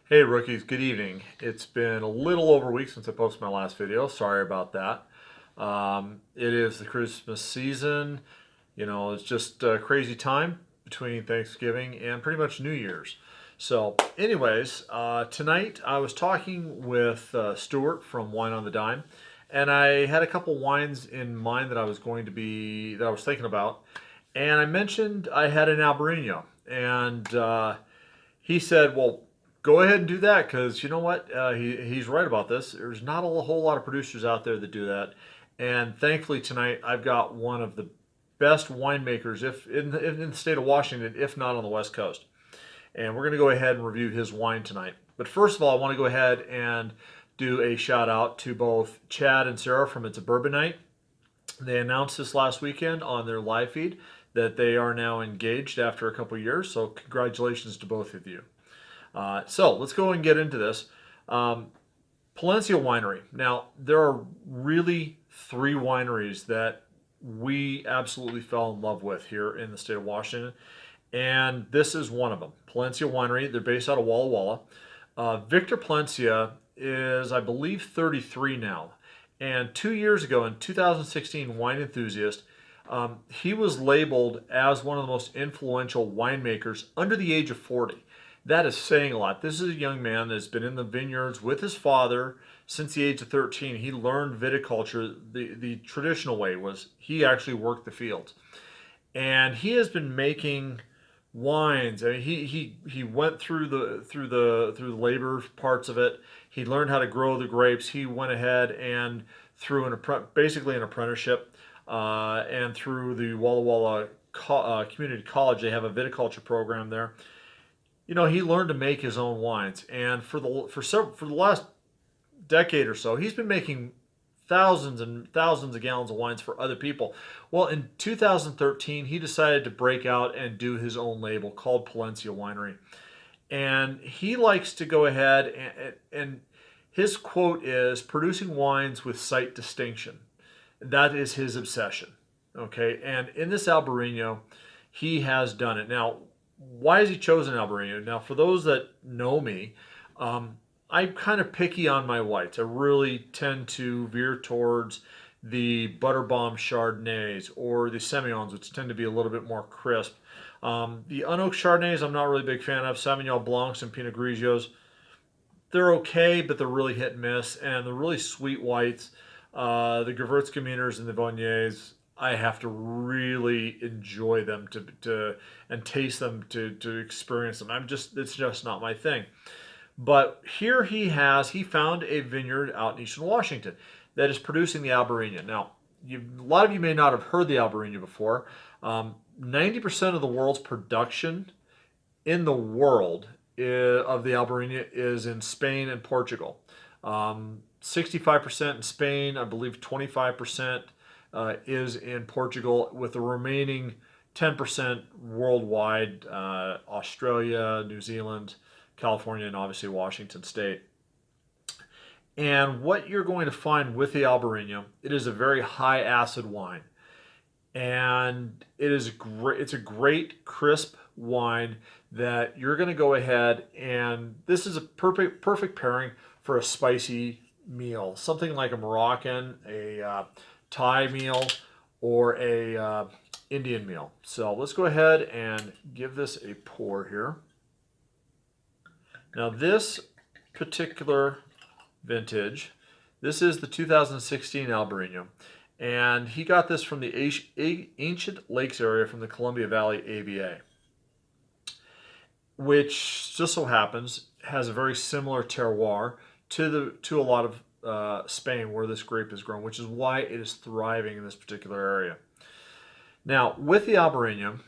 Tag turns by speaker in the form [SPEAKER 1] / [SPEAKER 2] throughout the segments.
[SPEAKER 1] Hey rookies, good evening. It's been a little over a week since I posted my last video. Sorry about that. It is the Christmas season. It's just a crazy time between Thanksgiving and pretty much New Year's. So, anyways, tonight I was talking with Stuart from Wine on the Dime, and I had a couple wines in mind that I was thinking about, and I mentioned I had an Albarino, and he said, "Well, go ahead and do that because you know what? He's right about this. There's not a whole lot of producers out there that do that, and thankfully tonight I've got one of the best winemakers, if in the state of Washington, if not on the West Coast. And we're going to go ahead and review his wine tonight. But first of all, I want to go ahead and do a shout out to both Chad and Sarah from It's a Bourbon Night. They announced this last weekend on their live feed that they are now engaged after a couple years. So congratulations to both of you. So let's go and get into this. Palencia Winery. Now, there are really three wineries that we absolutely fell in love with here in the state of Washington, and this is one of them. Palencia Winery. They're based out of Walla Walla. Victor Palencia is, I believe, 33 now. And 2 years ago, in 2016, Wine Enthusiast, he was labeled as one of the most influential winemakers under the age of 40. That is saying a lot. This is a young man that's been in the vineyards with his father since the age of 13. He learned viticulture. The traditional way was he actually worked the fields. And he has been making wines. I mean, he went through the labor parts of it. He learned how to grow the grapes. He went ahead and through basically an apprenticeship, and through the Walla Walla Community College, they have a viticulture program there. He learned to make his own wines, and for the last decade or so, he's been making thousands and thousands of gallons of wines for other people. Well, in 2013, he decided to break out and do his own label called Palencia Winery. And he likes to go ahead and his quote is producing wines with site distinction. That is his obsession. Okay. And in this Albarino, he has done it. Now, why has he chosen Albarino? Now, for those that know me, I'm kind of picky on my whites. I really tend to veer towards the Butterbomb Chardonnays or the Semillons, which tend to be a little bit more crisp. The unoaked Chardonnays, I'm not really a big fan of. Sauvignon Blancs and Pinot Grigios, they're okay, but they're really hit and miss. And the really sweet whites, the Gewürztraminers and the Viogniers, I have to really enjoy them and taste them to experience them. It's just not my thing. But here he found a vineyard out in Eastern Washington that is producing the Albarino. Now, a lot of you may not have heard the Albarino before. 90% of the world's production in the world of the Albarino is in Spain and Portugal. 65% in Spain, I believe 25% is in Portugal, with the remaining 10% worldwide, Australia, New Zealand, California, and obviously Washington State. And what you're going to find with the Albarino, it is a very high acid wine. And it's a great crisp wine that you're going to go ahead, and this is a perfect pairing for a spicy meal. Something like a Moroccan, a Thai meal, or a Indian meal. So let's go ahead and give this a pour here. Now this particular vintage, this is the 2016 Albarino, and he got this from the Ancient Lakes area from the Columbia Valley AVA, which just so happens has a very similar terroir to a lot of Spain where this grape is grown, which is why it is thriving in this particular area. Now with the Albarino,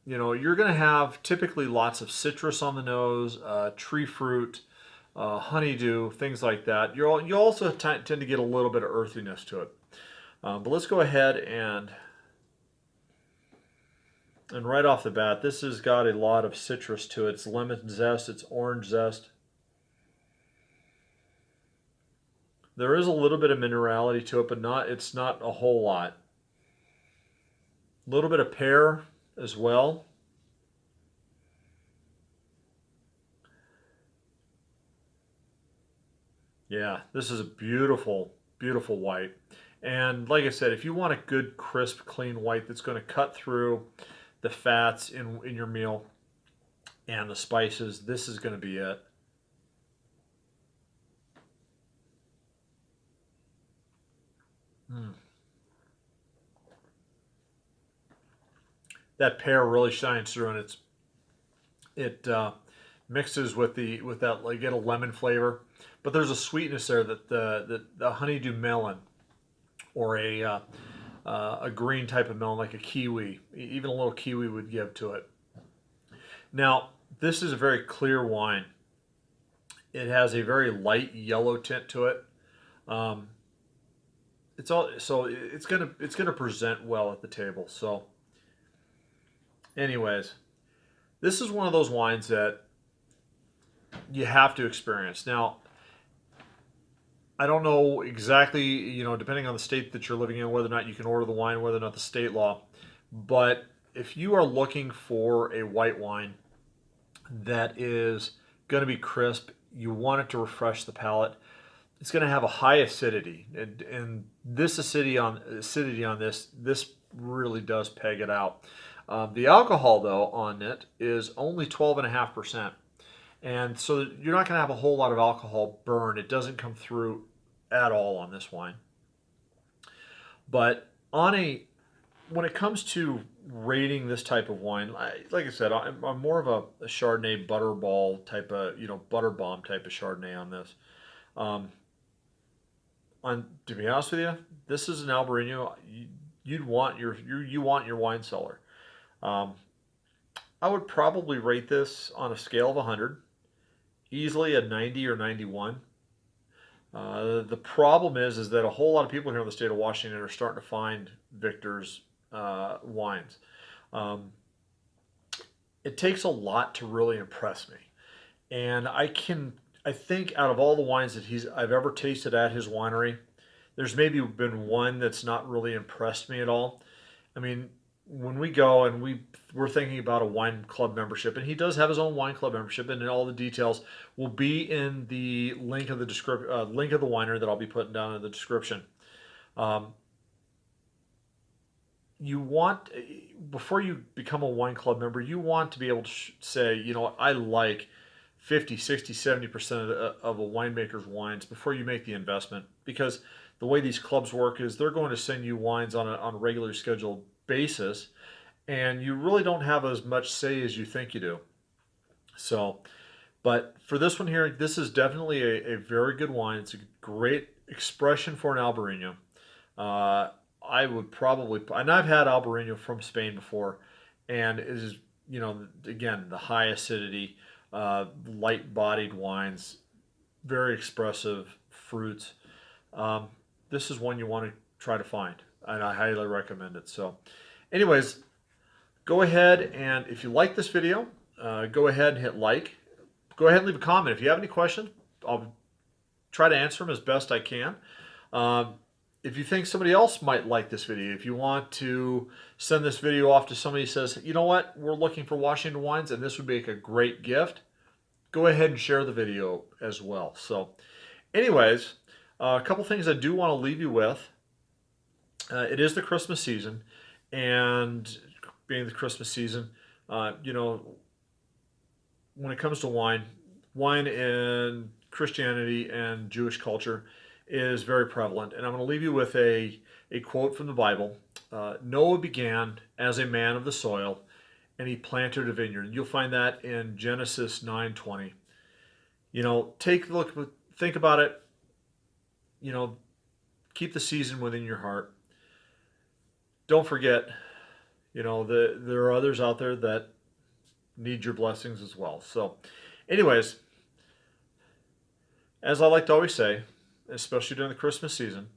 [SPEAKER 1] you're going to have typically lots of citrus on the nose, tree fruit, honeydew, things like that. You'll also tend to get a little bit of earthiness to it. But let's go ahead and right off the bat, this has got a lot of citrus to it. It's lemon zest, it's orange zest. There is a little bit of minerality to it, but it's not a whole lot. A little bit of pear as well. Yeah, this is a beautiful, beautiful white. And like I said, if you want a good, crisp, clean white that's going to cut through the fats in your meal and the spices, this is going to be it. Mm. That pear really shines through, and it mixes with that, like, get a lemon flavor, but there's a sweetness there that the honeydew melon or a green type of melon like a kiwi, even a little kiwi would give to it. Now, this is a very clear wine. It has a very light yellow tint to it. Um, it's gonna present well at the table. So, anyways, this is one of those wines that you have to experience. Now, I don't know exactly, depending on the state that you're living in, whether or not you can order the wine, whether or not the state law. But if you are looking for a white wine that is going to be crisp, you want it to refresh the palate. It's going to have a high acidity, and this acidity on this really does peg it out. The alcohol though on it is only 12.5%, and so you're not going to have a whole lot of alcohol burn. It doesn't come through at all on this wine. But when it comes to rating this type of wine, like I said, I'm more of a Chardonnay butterball type of, butter bomb type of Chardonnay on this. Um, to be honest with you, this is an Albarino. You want your wine cellar. Um, I would probably rate this on a scale of 100, easily a 90 or 91. The problem is that a whole lot of people here in the state of Washington are starting to find Victor's wines. Um, it takes a lot to really impress me, and I think out of all the wines that I've ever tasted at his winery, there's maybe been one that's not really impressed me at all. I mean, when we go and we're thinking about a wine club membership, and he does have his own wine club membership, and all the details will be in the link of the winery that I'll be putting down in the description. Um, you want Before you become a wine club member, you want to be able to say, I like 50, 60, 70% of a winemaker's wines before you make the investment, because the way these clubs work is they're going to send you wines on a regular scheduled basis, and you really don't have as much say as you think you do. So, but for this one here, this is definitely a very good wine. It's a great expression for an Albarino. Uh, I would probably, and I've had Albarino from Spain before, and it is, again, the high acidity, light-bodied wines, very expressive fruits. Um, this is one you want to try to find, and I highly recommend it. So, anyways, go ahead and if you like this video, go ahead and hit like. Go ahead and leave a comment. If you have any questions, I'll try to answer them as best I can. Um, if you think somebody else might like this video, if you want to send this video off to somebody who says, you know what, we're looking for Washington wines and this would make a great gift, go ahead and share the video as well. So anyways, a couple things I do want to leave you with. It is the Christmas season, and being the Christmas season, when it comes to wine in Christianity and Jewish culture is very prevalent. And I'm going to leave you with a quote from the Bible. Noah began as a man of the soil, and he planted a vineyard. You'll find that in Genesis 9:20. Take a look, think about it. Keep the season within your heart. Don't forget, there are others out there that need your blessings as well. So, anyways, as I like to always say, especially during the Christmas season,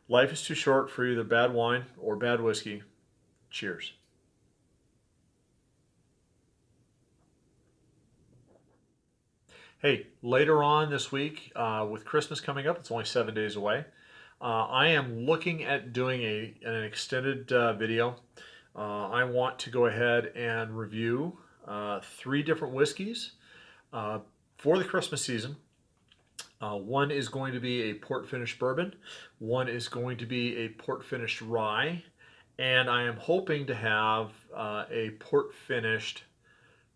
[SPEAKER 1] life is too short for either bad wine or bad whiskey. Cheers. Hey, later on this week, with Christmas coming up, it's only 7 days away. I am looking at doing an extended video. I want to go ahead and review 3 different whiskeys for the Christmas season. One is going to be a port finished bourbon. One is going to be a port finished rye. And I am hoping to have a port finished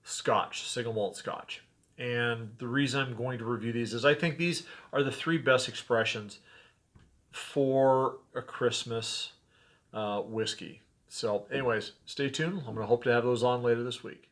[SPEAKER 1] Scotch, single malt Scotch. And the reason I'm going to review these is I think these are the three best expressions for a Christmas whiskey. So anyways, stay tuned. I'm going to hope to have those on later this week.